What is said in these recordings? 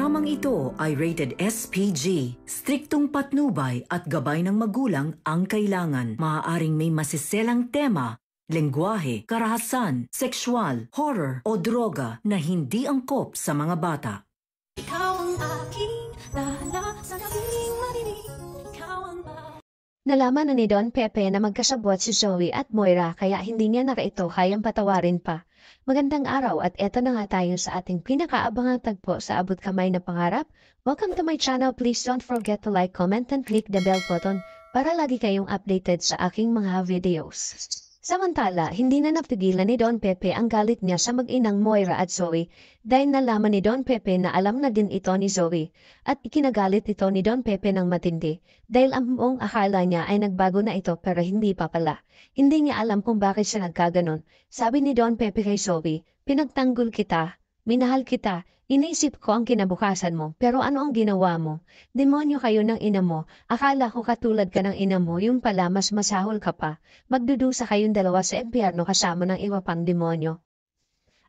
Dramang ito ay rated SPG. Striktong patnubay at gabay ng magulang ang kailangan. Maaaring may masiselang tema, lengguwahe, karahasan, sexual, horror o droga na hindi angkop sa mga bata. Ikaw ang aking lala sa gabing madilim. Nalaman na ni Don Pepe na magkasabwat si Zoe at Moira kaya hindi niya na ito kayang patawarin pa. Magandang araw at eto na nga tayo sa ating pinakaabangang tagpo sa abot kamay na pangarap. Welcome to my channel. Please don't forget to like, comment, and click the bell button para lagi kayong updated sa aking mga videos. Samantala, hindi na napigilan ni Don Pepe ang galit niya sa mag-inang Moira at Zoe dahil nalaman ni Don Pepe na alam na din ito ni Zoe at ikinagalit ito ni Don Pepe ng matindi dahil ang buong akala niya ay nagbago na ito pero hindi pa pala. Hindi niya alam kung bakit siya nagkaganon. Sabi ni Don Pepe kay Zoe, pinagtanggol kita, minahal kita, iniisip ko ang kinabukasan mo, pero ano ang ginawa mo? Demonyo kayo ng ina mo, akala ko katulad ka ng ina mo, yung pala mas masahol ka pa. Magdudusa kayong dalawa sa impyerno kasama ng iba pang demonyo.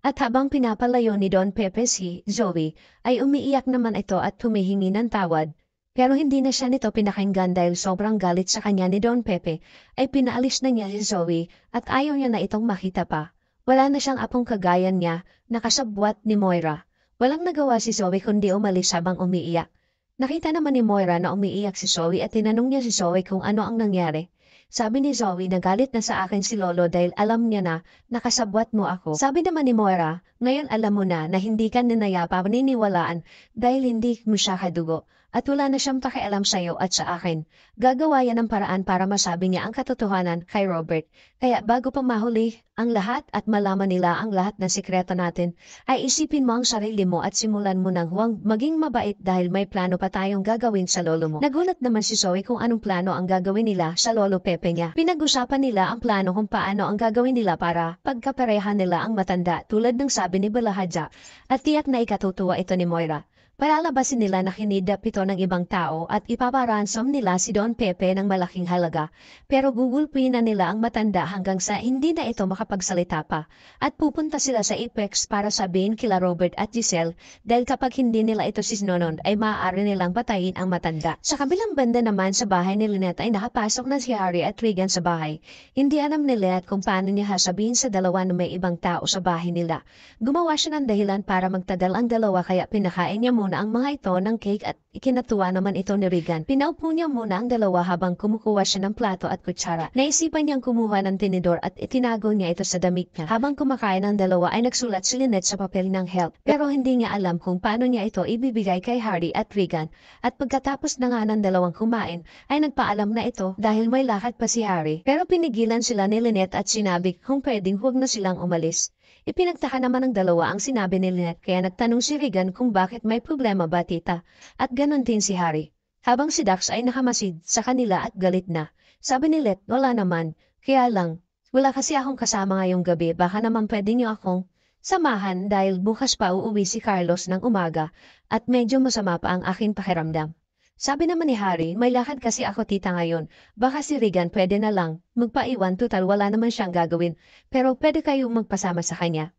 At habang pinapalayo ni Don Pepe si Zoe, ay umiiyak naman ito at humihingi ng tawad. Pero hindi na siya nito pinakinggan dahil sobrang galit sa kanya ni Don Pepe, ay pinaalis na niya si Zoe at ayaw niya na itong makita pa. Wala na siyang apong kagayan niya, nakasabwat ni Moira. Walang nagawa si Zoe kundi umalis habang umiiyak. Nakita naman ni Moira na umiiyak si Zoe at tinanong niya si Zoe kung ano ang nangyari. Sabi ni Zoe na galit na sa akin si Lolo dahil alam niya na nakasabwat mo ako. Sabi naman ni Moira, ngayon alam mo na hindi ka ninaya paniniwalaan dahil hindi mo siya kadugo. At wala na siyang pakialam sa'yo at sa akin. Gagawa yan ng paraan para masabi niya ang katotohanan kay Robert. Kaya bago pa mahuli ang lahat at malaman nila ang lahat ng sikreto natin, ay isipin mo ang sarili mo at simulan mo ng huwag maging mabait dahil may plano pa tayong gagawin sa lolo mo. Nagulat naman si Zoe kung anong plano ang gagawin nila sa lolo Pepe niya. Pinag-usapan nila ang plano kung paano ang gagawin nila para pagkaparehan nila ang matanda tulad ng sabi ni Balahadja. At tiyak na ikatutuwa ito ni Moira. Palalabasin nila na kinidnap ito ng ibang tao at ipaparansom nila si Don Pepe ng malaking halaga. Pero gugulpiin na nila ang matanda hanggang sa hindi na ito makapagsalita pa. At pupunta sila sa Apex para sabihin kila Robert at Giselle dahil kapag hindi nila ito sinunod ay maaari nilang patayin ang matanda. Sa kabilang banda naman sa bahay ni Lynette ay nakapasok na si Harry at Regan sa bahay. Hindi alam ni Lynette kung paano niya sasabihin sa dalawa na may ibang tao sa bahay nila. Gumawa siya ng dahilan para magtagal ang dalawa kaya pinakain niya muna ang mga ito ng cake at ikinatuwa naman ito ni Regan. Pinaupo niya muna ang dalawa habang kumukuha siya ng plato at kutsara. Naisipan niyang kumuha ng tinidor at itinago niya ito sa damit niya. Habang kumakain ang dalawa ay nagsulat si Lynette sa papel ng help. Pero hindi niya alam kung paano niya ito ibibigay kay Harry at Regan. At pagkatapos na nga ng dalawang kumain ay nagpaalam na ito dahil may lakad pa si Harry. Pero pinigilan sila ni Lynette at sinabi kung pwedeng huwag na silang umalis. Ipinagtaka naman ng dalawa ang sinabi ni Lynette kaya nagtanong si Regan kung bakit may problema ba tita, at ganon din si Harry. Habang si Dax ay nakamasid sa kanila at galit na. Sabi ni Lynette, wala naman, kaya lang, wala kasi akong kasama ngayong gabi, baka naman pwede niyo akong samahan dahil bukas pa uuwi si Carlos ng umaga at medyo masama pa ang aking pakiramdam. Sabi naman ni Harry, may lakad kasi ako tita ngayon. Baka si Regan pwede na lang, magpaiwan total wala naman siyang gagawin, pero pwede kayong magpasama sa kanya.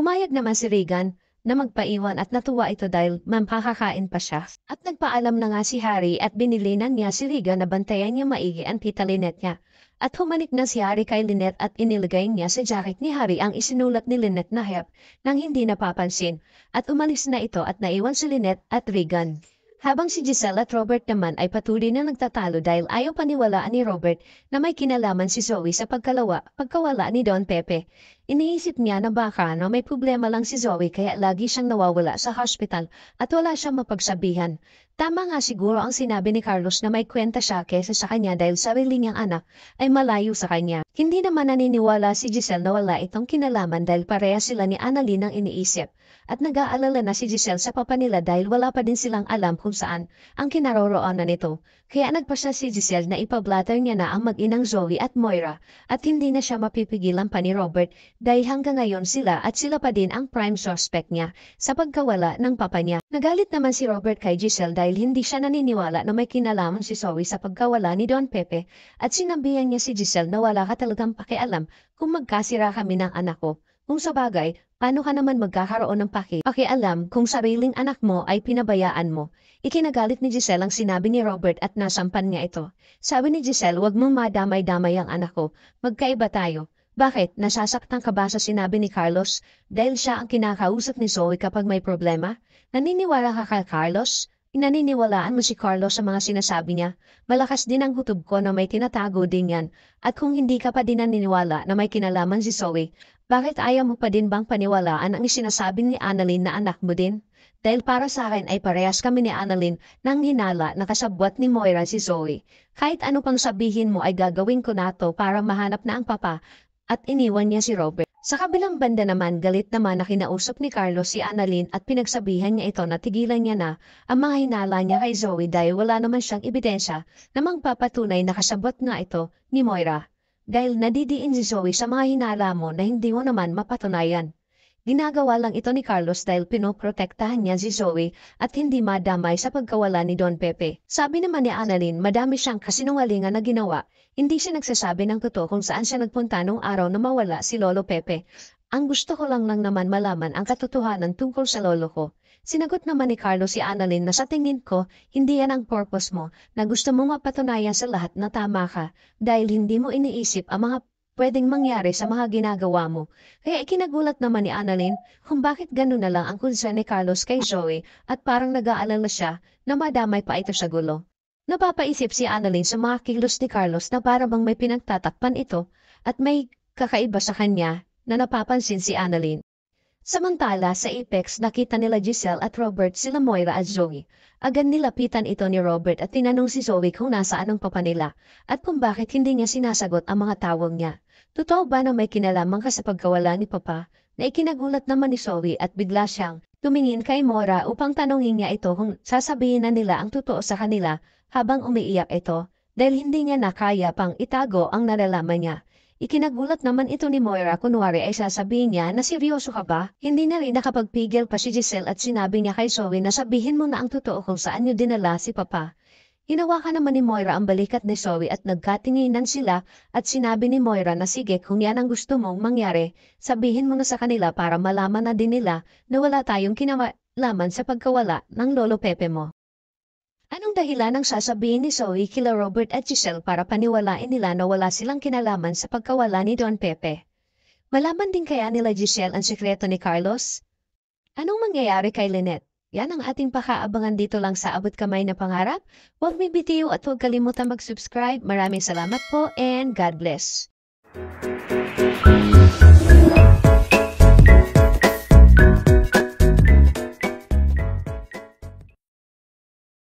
Umayag naman si Regan na magpaiwan at natuwa ito dahil mampakakain pa siya. At nagpaalam na nga si Harry at binili na niya si Regan na bantayan niya maigi ang tita Lynette niya. At humanik na si Harry kay Lynette at inilagay niya sa jacket ni Harry ang isinulat ni Lynette na help nang hindi napapansin. At umalis na ito at naiwan si Lynette at Regan. Habang si Giselle at Robert naman ay patuloy na nagtatalo dahil ayaw paniwalaan ni Robert na may kinalaman si Zoe sa pagkawala ni Don Pepe. Iniisip niya na baka na may problema lang si Zoe kaya lagi siyang nawawala sa hospital at wala siyang mapagsabihan. Tama nga siguro ang sinabi ni Carlos na may kwenta siya kesa sa kanya dahil sarili niyang anak ay malayo sa kanya. Hindi naman naniniwala si Giselle na wala itong kinalaman dahil pareha sila ni Annalyn ang iniisip. At nag-aalala na si Giselle sa papa nila dahil wala pa din silang alam kung saan ang kinaroroonan nito. Kaya nagpasya si Giselle na ipablatter niya na ang mag-inang Zoe at Moira at hindi na siya mapipigilan pa ni Robert dahil hanggang ngayon sila pa din ang prime suspect niya sa pagkawala ng papa niya. Nagalit naman si Robert kay Giselle dahil hindi siya naniniwala na may kinalaman si Zoe sa pagkawala ni Don Pepe at sinabihan niya si Giselle na wala ka talagang pakialam kung magkasira kami ng anak ko. Kung sa bagay, Paano ka naman magkakaroon ng pakialam kung sariling anak mo ay pinabayaan mo? Ikinagalit ni Giselle ang sinabi ni Robert at nasampan niya ito. Sabi ni Giselle, "Wag mong madamay-damay ang anak ko. Magkaiba tayo." Bakit? Nasasaktan ka ba sa sinabi ni Carlos? Dahil siya ang kinakausap ni Zoe kapag may problema? Naniniwala ka kay Carlos? Naniniwalaan mo si Carlos sa mga sinasabi niya? Malakas din ang kutob ko na may tinatago din yan. At kung hindi ka pa din naniniwala na may kinalaman si Zoe, bakit ayaw mo pa din bang paniwalaan ang isinasabi ni Annalyn na anak mo din? Dahil para sa akin ay parehas kami ni Annalyn nang hinala na kasabwat ni Moira si Zoe. Kahit ano pang sabihin mo ay gagawin ko na to para mahanap na ang papa at iniwan niya si Robert. Sa kabilang banda naman, galit naman na kinausap ni Carlos si Annalyn at pinagsabihan niya ito na tigilan niya na ang mga hinala niya kay Zoe dahil wala naman siyang ebidensya na magpapatunay na kasabot nga ito ni Moira. Dahil nadidiin si Zoe sa mga hinala mo na hindi mo naman mapatunayan. Ginagawa lang ito ni Carlos dahil pinoprotektahan niya si Zoe at hindi madamay sa pagkawala ni Don Pepe. Sabi naman ni Annalyn, madami siyang kasinungalingan na ginawa. Hindi siya nagsasabi ng totoo kung saan siya nagpunta nung araw na mawala si Lolo Pepe. Ang gusto ko lang naman malaman ang katotohanan tungkol sa lolo ko. Sinagot naman ni Carlos si Annalyn na sa tingin ko, hindi yan ang purpose mo, na gusto mo mapatunayan sa lahat na tama ka, dahil hindi mo iniisip ang mga pwedeng mangyari sa mga ginagawa mo. Kaya ikinagulat naman ni Annalyn kung bakit gano'n na lang ang concern ni Carlos kay Zoe at parang nag-aalala siya na madamay pa ito sa gulo. Napapaisip si Annalyn sa mga kilos ni Carlos na para bang may pinagtatakpan ito at may kakaiba sa kanya na napapansin si Annalyn. Samantala sa Apex nakita nila Giselle at Robert sila Moira at Zoe. Agad nilapitan ito ni Robert at tinanong si Zoe kung nasaan ang papa nila at kung bakit hindi niya sinasagot ang mga tawag niya. Totoo ba na may kinalaman ka sa pagkawala ni papa? Na ikinagulat naman ni Zoe at bigla siyang tumingin kay Moira upang tanongin niya ito kung sasabihin na nila ang totoo sa kanila habang umiiyak ito dahil hindi niya nakaya pang itago ang nalalaman niya. Ikinagulat naman ito ni Moira kunwari ay sasabihin niya na seryoso ka ba? Hindi na rin nakapagpigil pa si Giselle at sinabi niya kay Zoe na sabihin mo na ang totoo kung saan niyo dinala si papa. Hinawakan naman ni Moira ang balikat ni Zoe at nagkatinginan sila at sinabi ni Moira na sige kung yan ang gusto mong mangyari, sabihin mo na sa kanila para malaman na din nila na wala tayong kinalaman sa pagkawala ng Lolo Pepe mo. Anong dahilan ang sasabihin ni Zoe kila Robert at Giselle para paniwalain nila na wala silang kinalaman sa pagkawala ni Don Pepe? Malaman din kaya nila Giselle ang sekreto ni Carlos? Anong mangyayari kay Lynette? Yan ang ating pakaabangan dito lang sa Abot Kamay na Pangarap. Huwag bibitiw at huwag kalimutan mag-subscribe. Maraming salamat po and God bless.